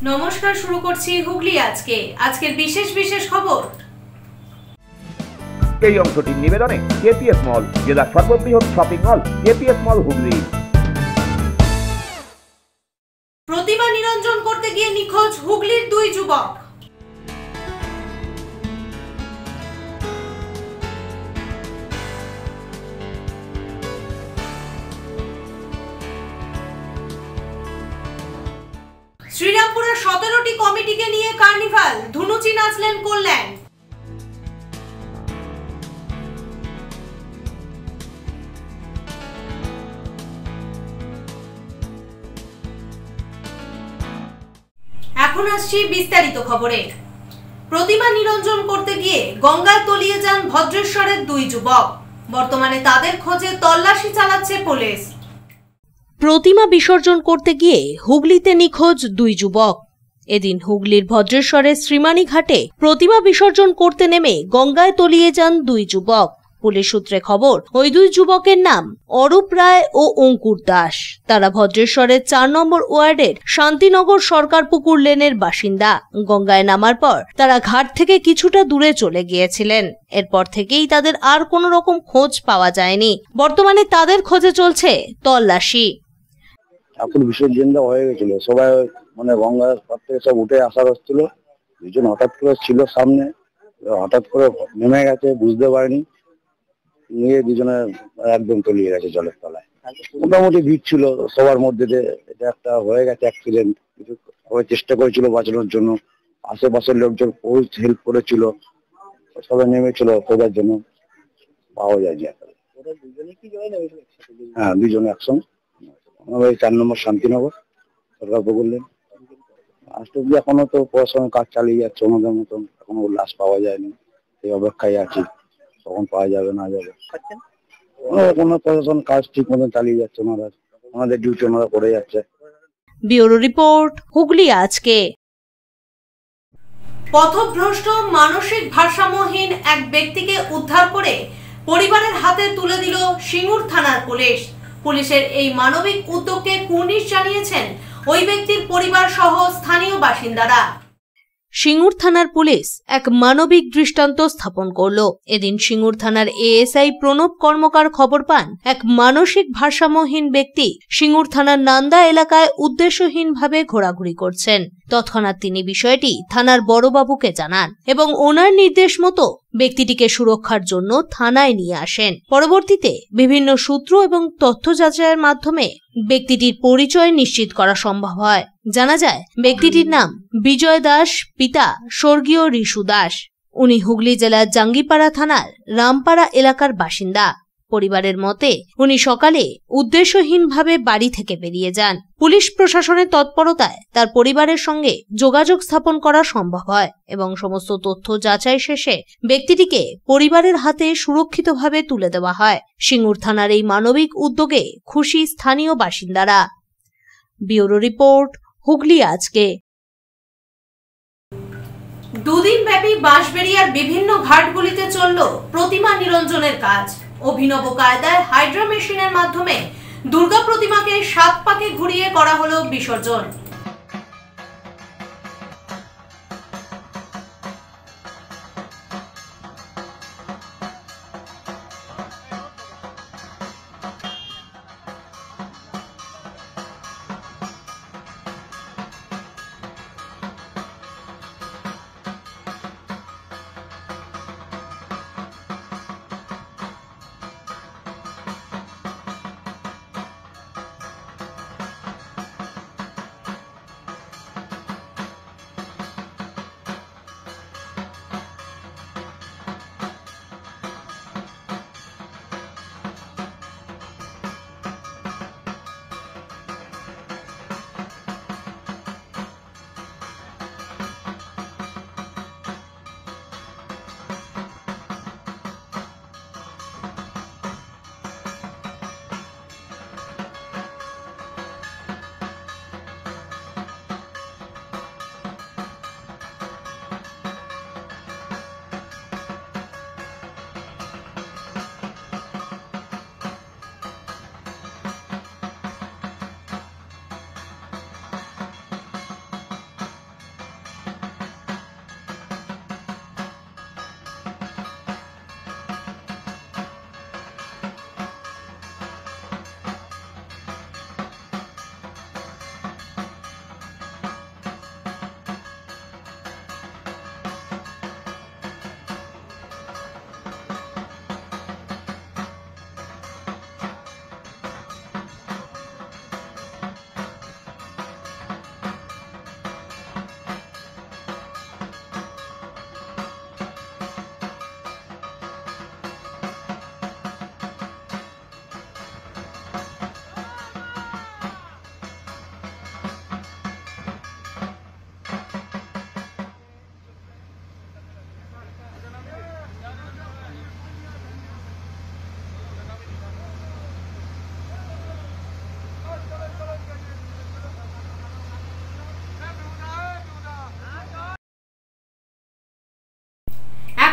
নমস্কার, শুরু করছি হুগলি আজকের বিশেষ খবর। এই অংশটির নিবেদনে কেপিএস মল, জেলার সর্ববৃহৎ শপিং মল কেপিএস মল হুগলি। প্রতিমা নিরঞ্জন করতে গিয়ে নিখোঁজ হুগলির দুই যুবক। শ্রীরামপুরের 17টি কমিটিকে নিয়ে কার্নিভাল, ধুনুচি নাচলেন কল্যাণ। এখন আসছি বিস্তারিত খবরে। প্রতিমা নিরঞ্জন করতে গিয়ে গঙ্গায় তলিয়ে যান ভদ্রেশ্বরের দুই যুবক। বর্তমানে তাদের খোঁজে তল্লাশি চালাচ্ছে পুলিশ। প্রতিমা বিসর্জন করতে গিয়ে হুগলিতে নিখোঁজ দুই যুবক। এদিন হুগলির ভদ্রেশ্বরের শ্রীমানী ঘাটে প্রতিমা বিসর্জন করতে নেমে গঙ্গায় তলিয়ে যান দুই যুবক। পুলিশ সূত্রে খবর, ওই দুই যুবকের নাম অরূপ রায় ও অঙ্কুর দাস। তারা ভদ্রেশ্বরের 4 নম্বর ওয়ার্ডের শান্তিনগর সরকারপুকুর লেনের বাসিন্দা। গঙ্গায় নামার পর তারা ঘাট থেকে কিছুটা দূরে চলে গিয়েছিলেন। এরপর থেকেই তাদের আর কোনো রকম খোঁজ পাওয়া যায়নি। বর্তমানে তাদের খোঁজে চলছে তল্লাশি। এখন বিসর্জনটা হয়ে গেছিল, সবাই গঙ্গার পার থেকে সব উঠে আসার হচ্ছিল। দুজন হঠাৎ করে ছিল সামনে, হঠাৎ করে নেমে গেছে, বুঝতে পারেনি, নিয়ে দুজনে একদম তলিয়ে গেছে জলের তলায়। মোটামুটি ভিড় ছিল সবার মধ্যে, এটা একটা হয়ে গেছে অ্যাক্সিডেন্ট। কিছু সবাই চেষ্টা করেছিল বাঁচানোর জন্য, আশেপাশের লোকজন বহুত হেল্প করেছিল, সবাই নেমেছিল খোঁজার জন্য, পাওয়া যায়নি। হ্যাঁ, দুজনে একসঙ্গে। আমাদের 4 নম্বর শান্তিনগর সরকার বললেন। আজকে এখনো তো পড়াশোনার কাজ চালিয়ে যাচ্ছে আমাদের মতন, এখনো লাশ পাওয়া যায়নি, এই অপেক্ষায় আছি কখন পাওয়া যাবে না যাবে। কোনো প্রশাসন কাজ ঠিক মতন চালিয়ে যাচ্ছে, ওনাদের ডিউটি ওনারা করে যাচ্ছে। ব্যুরো রিপোর্ট, হুগলি আজকে। পথভ্রষ্ট মানসিক ভারসাম্যহীন এক ব্যক্তিকে উদ্ধার করে পরিবারের হাতে তুলে দিল সিঙ্গুর থানার পুলিশ। পুলিশের এই মানবিক উদ্যোগকে কুর্নিশ জানিয়েছেন ওই ব্যক্তির পরিবার সহ স্থানীয় বাসিন্দারা। সিঙ্গুর থানার পুলিশ এক মানবিক দৃষ্টান্ত স্থাপন করলো। এদিন সিঙ্গুর থানার এএসআই প্রণব কর্মকার খবর পান এক মানসিক ভারসাম্যহীন ব্যক্তি সিঙ্গুর থানার নান্দা এলাকায় উদ্দেশ্যহীনভাবে ঘোরাঘুরি করছেন। তৎক্ষণাৎ তিনি বিষয়টি থানার বড়বাবুকে জানান এবং ওনার নির্দেশ মতো ব্যক্তিটিকে সুরক্ষার জন্য থানায় নিয়ে আসেন। পরবর্তীতে বিভিন্ন সূত্র এবং তথ্য যাচাইয়ের মাধ্যমে ব্যক্তিটির পরিচয় নিশ্চিত করা সম্ভব হয়। জানা যায়, ব্যক্তিটির নাম বিজয় দাস, পিতা স্বর্গীয় ঋষু দাস। উনি হুগলি জেলার জাঙ্গিপাড়া থানার রামপাড়া এলাকার বাসিন্দা। পরিবারের মতে উনি সকালে উদ্দেশ্যহীনভাবে বাড়ি থেকে বেরিয়ে যান। পুলিশ প্রশাসনের তৎপরতায় তার পরিবারের সঙ্গে যোগাযোগ স্থাপন করা সম্ভব হয় এবং সমস্ত তথ্য যাচাই শেষে ব্যক্তিটিকে পরিবারের হাতে সুরক্ষিতভাবে তুলে দেওয়া হয়। সিঙ্গুর থানার এই মানবিক উদ্যোগে খুশি স্থানীয় বাসিন্দারা। ব্যুরো রিপোর্ট, হুগলি আজকে। দুদিন ব্যাপী বাঁশবেড়িয়ার বিভিন্ন ঘাটগুলিতে চলল প্রতিমা নিরঞ্জনের কাজ। অভিনব কায়দায় হাইড্রা মেশিনের মাধ্যমে দুর্গা প্রতিমাকে 7 পাকে ঘুরিয়ে করা হলো বিসর্জন।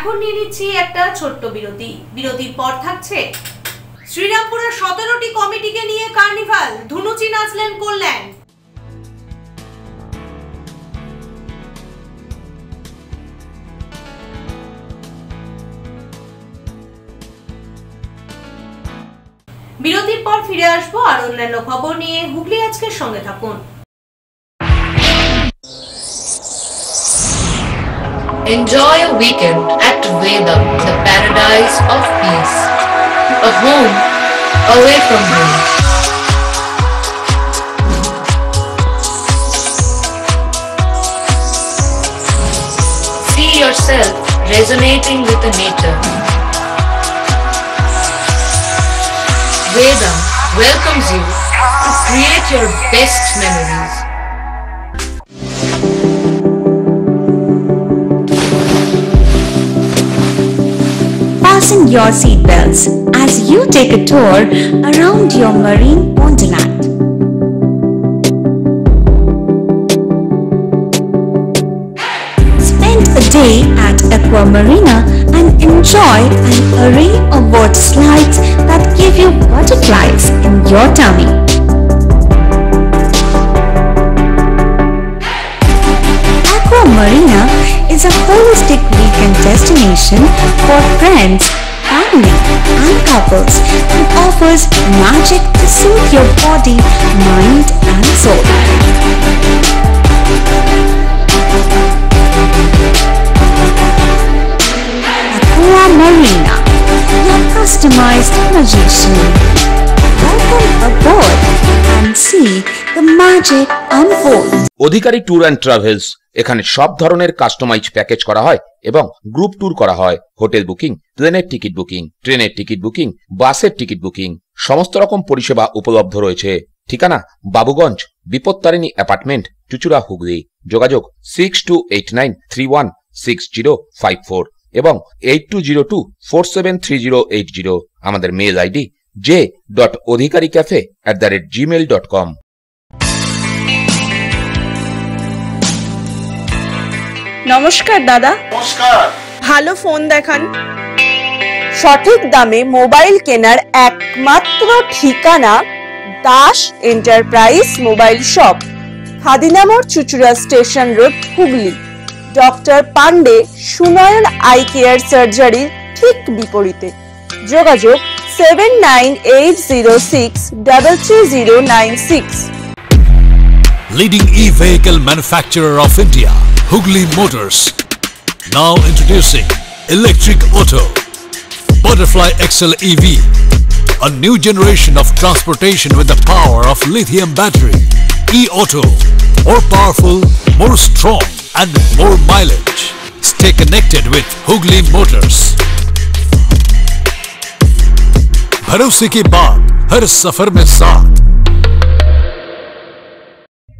এখন নিয়ে নিচ্ছি একটা ছোট্ট বিরতি। বিরতির পর থাকছে শ্রীরামপুরের 17টি কমিটিকে নিয়ে কার্নিভাল, ধুনুচি নাচলেন কল্যাণ। বিরতির পর ফিরে আসবো আর অন্যান্য খবর নিয়ে। হুগলি আজকের সঙ্গে থাকুন। Enjoy a weekend at Vedam, the paradise of peace. A home away from home. See yourself resonating with the nature. Vedam welcomes you to create your best memories. Fasten your seatbelts as you take a tour around your marine wonderland. Spend a day at Aqua Marina and enjoy an array of water slides that give you butterflies in your tummy. Aqua Marina is a holistic weekend destination for friends, family and couples and offers magic to soothe your body, mind and soul. Aqua Marina, your customized magician. Welcome aboard and see the magic unfold. Adhikari tour and travels, এখানে সব ধরনের customise package করা হয় এবং group tour করা হয়। Hotel booking, প্লেনের ticket booking, ট্রেনের টিকিট বুকিং, বাসের টিকিট বুকিং, সমস্ত রকম পরিষেবা উপলব্ধ রয়েছে। ঠিকানা বাবুগঞ্জ, বিপত্তারিণী অ্যাপার্টমেন্ট, চুচুড়া, হুগলি। যোগাযোগ 6289316054 এবং 8202473080। আমাদের মেল আইডি j.odhikaricafe@gmail.com। নমস্কার দাদা। নমস্কার। ভালো ফোন দেখান। সঠিক দামে মোবাইল কেনার একমাত্র ঠিকানা দাস এন্টারপ্রাইজ মোবাইল শপ, খাদিনামোড়, Chuchura station road, Hooghly. Doctor Pandey Sunayan eye care সার্জারির ঠিক বিপরীতে। যোগাযোগ 7980633096। Leading e-vehicle manufacturer of India, Hugli Motors. Now introducing Electric Auto, Butterfly XL EV, a new generation of transportation with the power of lithium battery. E-Auto, more powerful, more strong and more mileage. Stay connected with Hugli Motors. भरोसे के बाद हर सफर में साथ।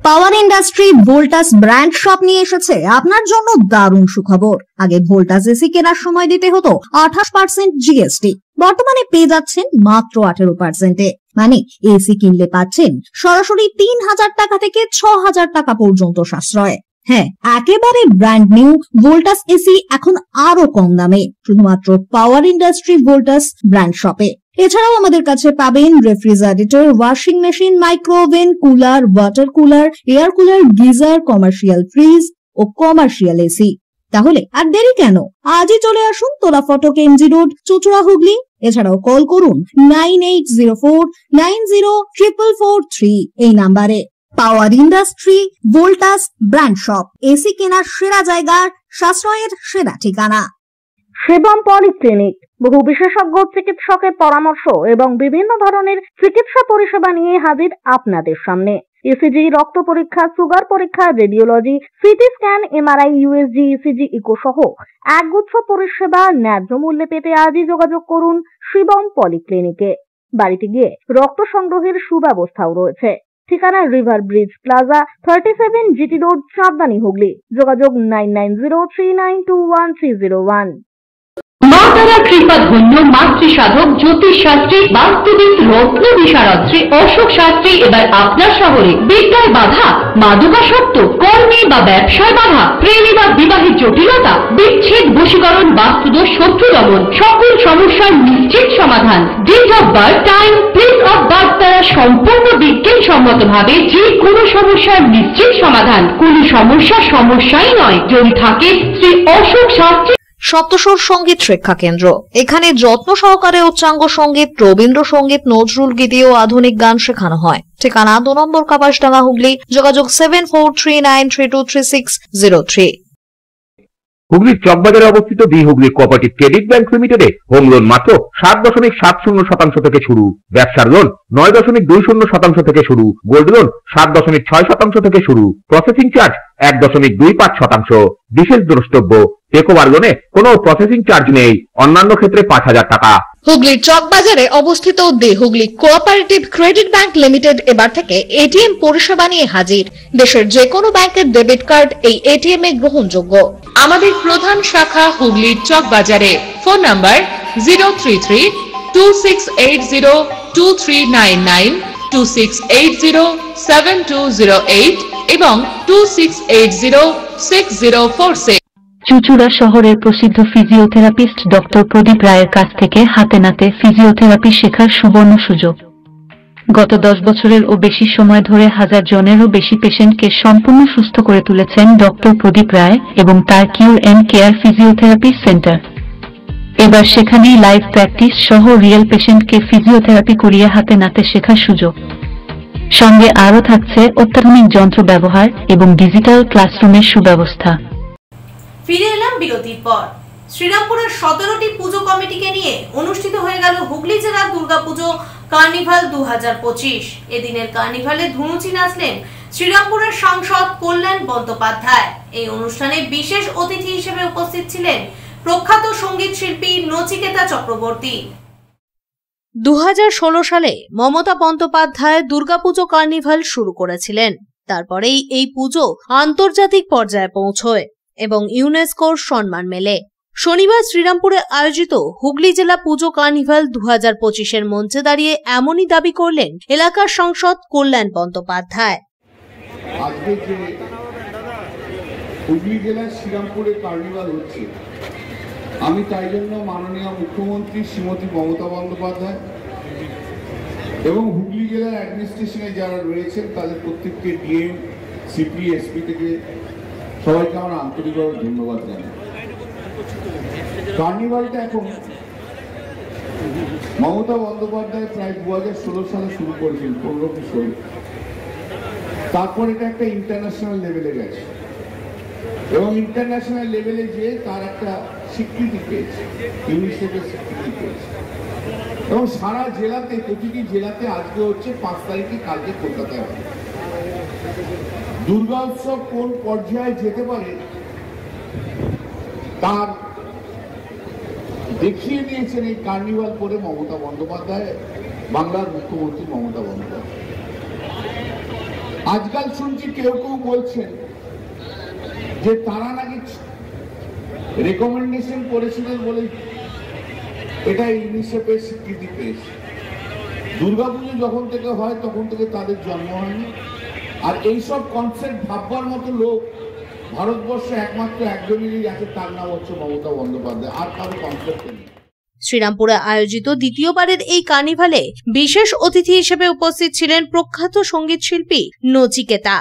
পাওয়ার industry Voltas brand shop নিয়ে এসেছে আপনার জন্য দারুণ সুখবর। আগে ভোল্টাস এসি কেনার সময় দিতে হতো 28% জিএসটি, বর্তমানে পেয়ে যাচ্ছেন মাত্র 18%। মানে এসি কিনলে পাচ্ছেন সরাসরি 3000 টাকা থেকে 6000 টাকা পর্যন্ত সাশ্রয়। হ্যাঁ, একেবারে ব্র্যান্ড নিউ ভোল্টাস এসি এখন আরো কম দামে, শুধুমাত্র পাওয়ার ইন্ডাস্ট্রি ভোল্টাস ব্র্যান্ড শপে। এছাড়াও আমাদের কাছে পাবেন refrigerator, washing machine, microoven, cooler, water cooler, air cooler, geyser, commercial fridge ও কমার্শিয়াল এসি। তাহলে আর দেরি কেন, আজই চলে আসুন তোলা ফটক এমজি রোড, চুচুড়া, হুগলি। এছাড়াও কল করুন 9804904443 এই নাম্বারে। Power industry Voltas brand shop, AC কেনার সেরা জায়গা, সাশ্রয়ের সেরা ঠিকানা। শিবম পলিক্লিনিক, বহু বিশেষজ্ঞ চিকিৎসকের পরামর্শ এবং বিভিন্ন ধরনের চিকিৎসা পরিষেবা নিয়ে হাজির আপনাদের সামনে। ইসিজি, রক্ত পরীক্ষা, সুগার পরীক্ষা, radiology, CT scan, MRI, USG, ECG, echo সহ একগুচ্ছ পরিষেবা ন্যায্য মূল্যে পেতে আজই যোগাযোগ করুন শিবম পলিক্লিনিকে। বাড়িতে গিয়ে রক্ত সংগ্রহের সুব্যবস্থাও রয়েছে। ঠিকানা river bridge plaza, 37 GT road, Chandni, Hooghly. যোগাযোগ 9903921301। মা তারা কৃপা ধন্য মাতৃ সাধক জ্যোতিষ শাস্ত্রী বাস্তুবিদ রত্ন বিশারত্রী অশোক শাস্ত্রী এবার আপনার শহরে। বিদ্যায় বাধা, মাদকাসক্ত, কর্মে বা ব্যবসায় বাধা, প্রেমে বা বিবাহের জটিলতা, বিচ্ছেদ, বশীকরণ, বাস্তুদোষ, শত্রু দমন, সকল সমস্যার নিশ্চিত সমাধান। Date of birth, time, place of birth দ্বারা সম্পূর্ণ বিজ্ঞানসম্মত ভাবে যে কোনো সমস্যার নিশ্চিত সমাধান। কোন সমস্যাই নয় যদি থাকে শ্রী অশোক শাস্ত্রী। সপ্তস্বর সঙ্গীত শিক্ষা কেন্দ্র। এখানে যত্ন সহকারে উচ্চাঙ্গ সঙ্গীত, রবীন্দ্রসঙ্গীত, নজরুল গীতি ও আধুনিক গান শেখানো হয়। ঠিকানা 2 নম্বর কাপাসডাঙ্গা, হুগলি। যোগাযোগ 7439323603। হুগলির চকবাজারে অবস্থিত the Hooghly cooperative credit bank লিমিটেডে হোম লোন মাত্র 7.70% থেকে শুরু, ব্যবসার লোন 9.20% থেকে শুরু, গোল্ড লোন 7.6% থেকে শুরু, প্রসেসিং চার্জ 1.25%। বিশেষ দ্রষ্টব্য, টেকওভার লোনে কোনো প্রসেসিং চার্জ নেই, অন্যান্য ক্ষেত্রে 5,000 টাকা। হুগলির চকবাজারে অবস্থিত the Hooghly cooperative credit bank limited এবার থেকে এটিএম পরিষেবা নিয়ে হাজির। দেশের যে কোনো ব্যাংকের ডেবিট কার্ড এই এটিএম এ গ্রহণযোগ্য। আমাদের প্রধান শাখা হুগলির চকবাজারে। ফোন নাম্বার 033-2680-2399, 2680-7208 এবং 2680-6046। চুচুড়া শহরের প্রসিদ্ধ ফিজিওথেরাপিস্ট ডক্টর প্রদীপ রায়ের কাছ থেকে হাতে নাতে ফিজিওথেরাপি শেখার সুবর্ণ সুযোগ। গত 10 বছরের ও বেশি সময় ধরে 1000 জনেরও বেশি পেশেন্টকে সম্পূর্ণ সুস্থ করে তুলেছেন ডক্টর প্রদীপ রায় এবং তার কিউর এন্ড কেয়ার ফিজিওথেরাপি সেন্টার। এবার সেখানেই লাইভ প্র্যাকটিস সহ রিয়েল পেশেন্টকে ফিজিওথেরাপি করিয়ে হাতে নাতে শেখার সুযোগ। সঙ্গে আরও থাকছে অত্যাধুনিক যন্ত্র ব্যবহার এবং ডিজিটাল ক্লাসরুমের সুব্যবস্থা। ফিরে এলাম বিরতির পর। শ্রীরামপুরের 17টি পুজো কমিটিকে নিয়ে অনুষ্ঠিত হয়ে গেল হুগলি জেলার দুর্গাপুজো কার্নিভাল 2025। এদিনের কার্নিভালে ধুনুচি নাচলেন শ্রীরামপুরের সাংসদ কল্যাণ বন্দ্যোপাধ্যায়। এই অনুষ্ঠানে বিশেষ অতিথি হিসেবে উপস্থিত ছিলেন প্রখ্যাত সঙ্গীত শিল্পী নচিকেতা চক্রবর্তী। 2016 সালে মমতা বন্দ্যোপাধ্যায় দুর্গাপুজো কার্নিভাল শুরু করেছিলেন। তারপরেই এই পুজো আন্তর্জাতিক পর্যায়ে পৌঁছয় এবং ইউনেস্কোর সম্মান মেলে। শনিবার শ্রীরামপুরে আয়োজিত হুগলি জেলা পুজো কার্নিভাল 2025-এর মঞ্চে দাঁড়িয়ে এমনই দাবি করলেন এলাকার সাংসদ কল্যাণ বন্দ্যোপাধ্যায়। আজকে যে হুগলি জেলার শ্রীরামপুরে কার্নিভাল হচ্ছে, আমি তাই জন্য মাননীয় মুখ্যমন্ত্রী শ্রীমতী মমতা বন্দ্যোপাধ্যায় এবং হুগলি জেলার অ্যাডমিনিস্ট্রেশনে যারা রয়েছেন তাদের প্রত্যেককে ডিএম, সিপি, এসপি থেকে সবাইকে আমার আন্তরিকভাবে ধন্যবাদ জানাই। কার্নিভালটা এখন মমতা বন্দ্যোপাধ্যায় প্রায় 2016 সালে শুরু করেছেন, 15-16। তারপর এটা একটা ইন্টারন্যাশনাল লেভেলে গেছে এবং ইন্টারন্যাশনাল লেভেলে যে তার একটা স্বীকৃতি পেয়েছে, ইউনিসেফের স্বীকৃতি পেয়েছে এবং সারা জেলাতে, প্রতিটি জেলাতে আজকে হচ্ছে 5 তারিখে, কালকে কলকাতায় হবে। দুর্গা উৎসব কোন পর্যায়ে যেতে পারে তার দেখিয়ে দিয়েছেন এই কার্নিভাল করে মমতা বন্দ্যোপাধ্যায়, বাংলার মুখ্যমন্ত্রী মমতা বন্দ্যোপাধ্যায়। আজকাল শুনছি কেউ কেউ বলছেন যে তারা নাকি রেকমেন্ডেশন করেছিলেন বলে এটা ইউনিসেফের স্বীকৃতি পেয়েছে। দুর্গাপুজো যখন থেকে হয় তখন থেকে তাদের জন্ম হয়নি। আর এইসব কনসেপ্ট ভাববার মতো লোক ভারতবর্ষে একমাত্র একজনেরই আছে, তার নাম হচ্ছে মমতা বন্দ্যোপাধ্যায়, আর কারো কনসেপ্ট নেই। শ্রীরামপুরে আয়োজিত দ্বিতীয়বারের এই কার্নিভালে বিশেষ অতিথি হিসেবে উপস্থিত ছিলেন প্রখ্যাত সঙ্গীত শিল্পী নচিকেতা।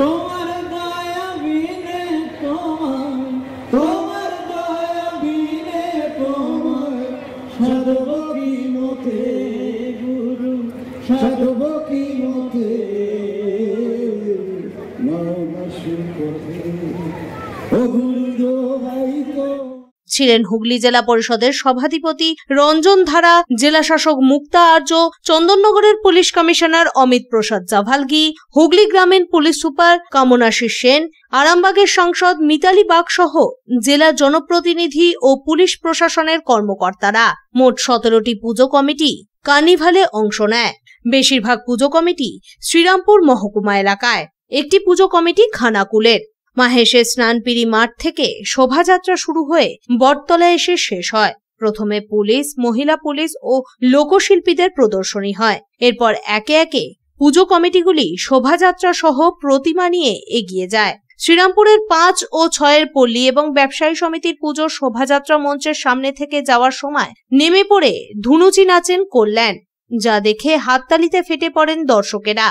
তোমার দয়া বিনে তোমার দয়া বিনে তোমার সাধব কি মতে গুরু, সাধব কি মতে নাম সুপথে ও গুরু দোহাই তো। ছিলেন হুগলি জেলা পরিষদের সভাধিপতি রঞ্জন ধারা, জেলা শাসক মুক্তা আর্য, চন্দননগরের পুলিশ কমিশনার অমিত প্রসাদ জাভালগি, হুগলি গ্রামীণ পুলিশ সুপার কামনাশিস সেন, আরামবাগের সাংসদ মিতালি বাগ সহ জেলা জনপ্রতিনিধি ও পুলিশ প্রশাসনের কর্মকর্তারা। মোট 17টি পুজো কমিটি কার্নিভালে অংশ নেয়। বেশিরভাগ পুজো কমিটি শ্রীরামপুর মহকুমা এলাকায়, একটি পুজো কমিটি খানাকুলের। মাহেশের স্নানপিড়ি মাঠ থেকে শোভাযাত্রা শুরু হয়ে বটতলায় এসে শেষ হয়। প্রথমে পুলিশ, মহিলা পুলিশ ও লোকশিল্পীদের প্রদর্শনী হয়। এরপর একে একে পুজো কমিটিগুলি শোভাযাত্রা সহ প্রতিমা নিয়ে এগিয়ে যায়। শ্রীরামপুরের 5 ও 6 পল্লী এবং ব্যবসায়ী সমিতির পুজোর শোভাযাত্রা মঞ্চের সামনে থেকে যাওয়ার সময় নেমে পড়ে ধুনুচি নাচেন কল্যাণ, যা দেখে হাততালিতে ফেটে পড়েন দর্শকেরা।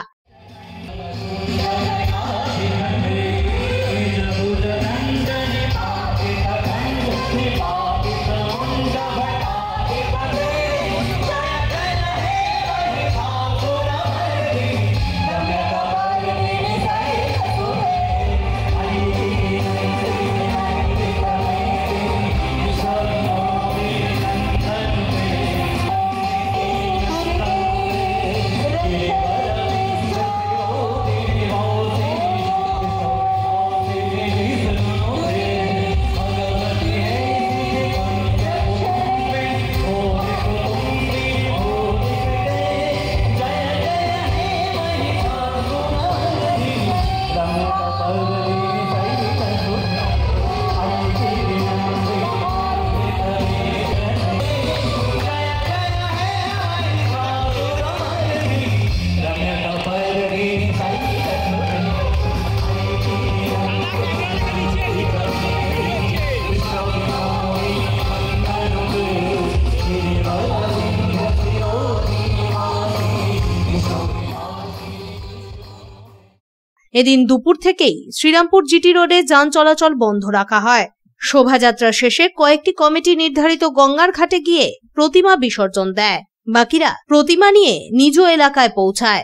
এদিন দুপুর থেকেই শ্রীরামপুর জিটি রোডে যান চলাচল বন্ধ রাখা হয়। শোভাযাত্রা শেষে কয়েকটি কমিটি নির্ধারিত গঙ্গার ঘাটে গিয়ে প্রতিমা বিসর্জন দেয়। বাকিরা প্রতিমা নিয়ে নিজ এলাকায় পৌঁছায়।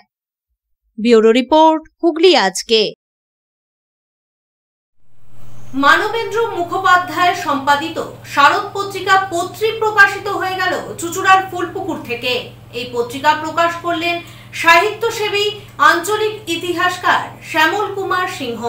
ব্যুরো রিপোর্ট, হুগলি আজকে। মানবেন্দ্র মুখোপাধ্যায়ের সম্পাদিত শারদ পত্রিকা পত্রী প্রকাশিত হয়ে গেল চুচুড়ার ফুলপুকুর থেকে। এই পত্রিকা প্রকাশ করলেন সাহিত্যসেবী আঞ্চলিক ইতিহাসকার শ্যামল কুমার সিংহ।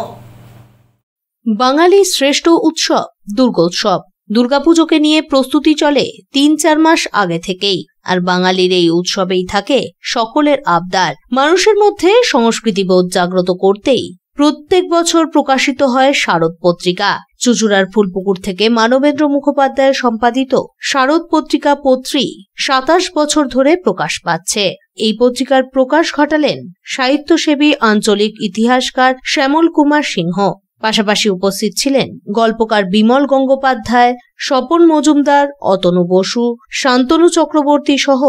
বাঙালির শ্রেষ্ঠ উৎসব দুর্গোৎসব। দুর্গাপুজোকে নিয়ে প্রস্তুতি চলে 3-4 মাস আগে থেকেই। আর বাঙালির এই উৎসবেই থাকে সকলের আবদার। মানুষের মধ্যে সংস্কৃতিবোধ জাগ্রত করতেই প্রত্যেক বছর প্রকাশিত হয় শারদ পত্রিকা। চুচুড়ার ফুলপুকুর থেকে মানবেন্দ্র মুখোপাধ্যায়ের সম্পাদিত শারদ পত্রিকা পত্রী 27 বছর ধরে প্রকাশ পাচ্ছে। এই পত্রিকার প্রকাশ ঘটালেন সাহিত্যসেবী আঞ্চলিক ইতিহাসকার শ্যামল কুমার সিংহ। পাশাপাশি উপস্থিত ছিলেন গল্পকার বিমল গঙ্গোপাধ্যায়, স্বপন মজুমদার, অতনু বসু, শান্তনু চক্রবর্তী সহ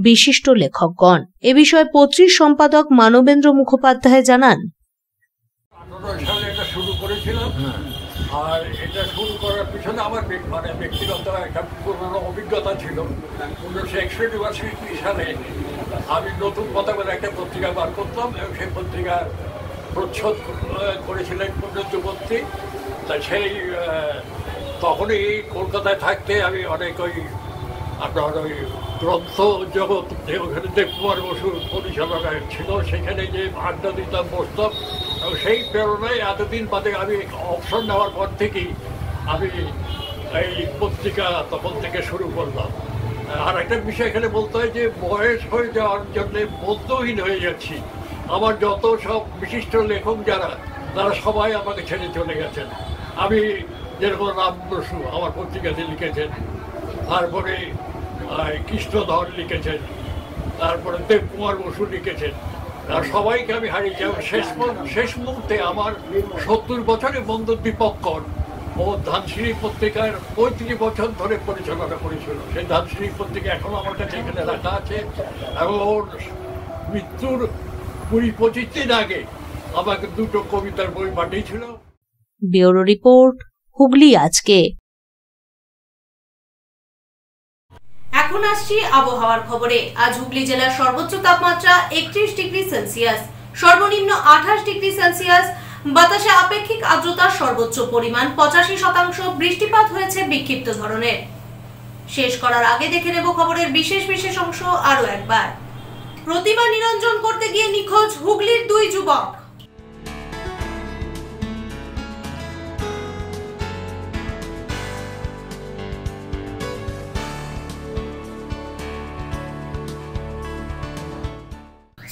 বিশিষ্ট লেখকগণ। এ বিষয়ে পত্রির সম্পাদক মানবেন্দ্র মুখোপাধ্যায় জানান, সালে এটা শুরু করেছিলাম, আর এটা শুরু করার পিছনে আমার ব্যক্তিগত একটা পুরনো অভিজ্ঞতা ছিল। 1961 সালে আমি নতুন কথা বলে একটা পত্রিকা বার করতাম এবং সেই পত্রিকার প্রচ্ছদ করেছিলেন পুণ্যচক্রবর্তী। তা সেই তখনই কলকাতায় থাকতে আমি অনেক আপনার গ্রন্থ জগৎ, ওখানে দেবকুমার বসুর পরিচালনায় ছিল, সেখানে যে আড্ডা দিতাম, বসতাম। এবং সেই প্রেরণায় এতদিন বাদে আমি অবসর নেওয়ার পর থেকেই আমি এই পত্রিকা তখন থেকে শুরু করলাম। আর একটা বিষয় এখানে বলতে হয় যে বয়স হয়ে যাওয়ার জন্য বন্ধুহীন হয়ে যাচ্ছি। আমার যত সব বিশিষ্ট লেখক যারা, তারা সবাই আমাকে ছেড়ে চলে গেছেন। আমি যেরকম রাম বসু আমার পত্রিকাতে লিখেছেন, তারপরে কৃষ্ণধর লিখেছেন, তারপরে দেবকুমার বসু লিখেছেন, আর সবাইকে আমি হারিয়েছি। শেষ মুহূর্তে আমার 70 বছরের বন্ধু দীপক কর, ও ধানসিঁড়ি পত্রিকার 35 বছর ধরে পরিচালনা করেছিল। সেই ধানসিঁড়ি পত্রিকা এখনো আমার কাছে এখানে রাখা আছে এবং ওর মৃত্যুর 20-25 দিন আগে আমাকে 2টো কবিতার বই পাঠিয়েছিল। ব্যুরো রিপোর্ট, হুগলি আজকে। এখন আসছি আবহাওয়ার খবরে। আজ হুগলি জেলার সর্বোচ্চ তাপমাত্রা 31 ডিগ্রি সেলসিয়াস, সর্বনিম্ন 28 ডিগ্রি সেলসিয়াস। বাতাসে আপেক্ষিক আর্দ্রতার সর্বোচ্চ পরিমাণ 85%, বৃষ্টিপাত হয়েছে বিক্ষিপ্ত ধরনের। শেষ করার আগে দেখে নেব খবরের বিশেষ অংশ আরো একবার। প্রতিমা নিরঞ্জন করতে গিয়ে নিখোঁজ হুগলির 2 যুবক।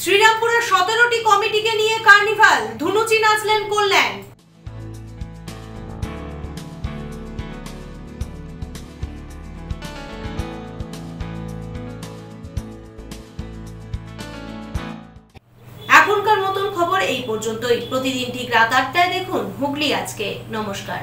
শ্রীরামপুরের 17টি কমিটিকে নিয়ে কার্নিভাল, ধুনুচি নাচলেন কল্যাণ। এখনকার মতন খবর এই পর্যন্তই। প্রতিদিন ঠিক রাত 8টায় দেখুন হুগলি আজকে। নমস্কার।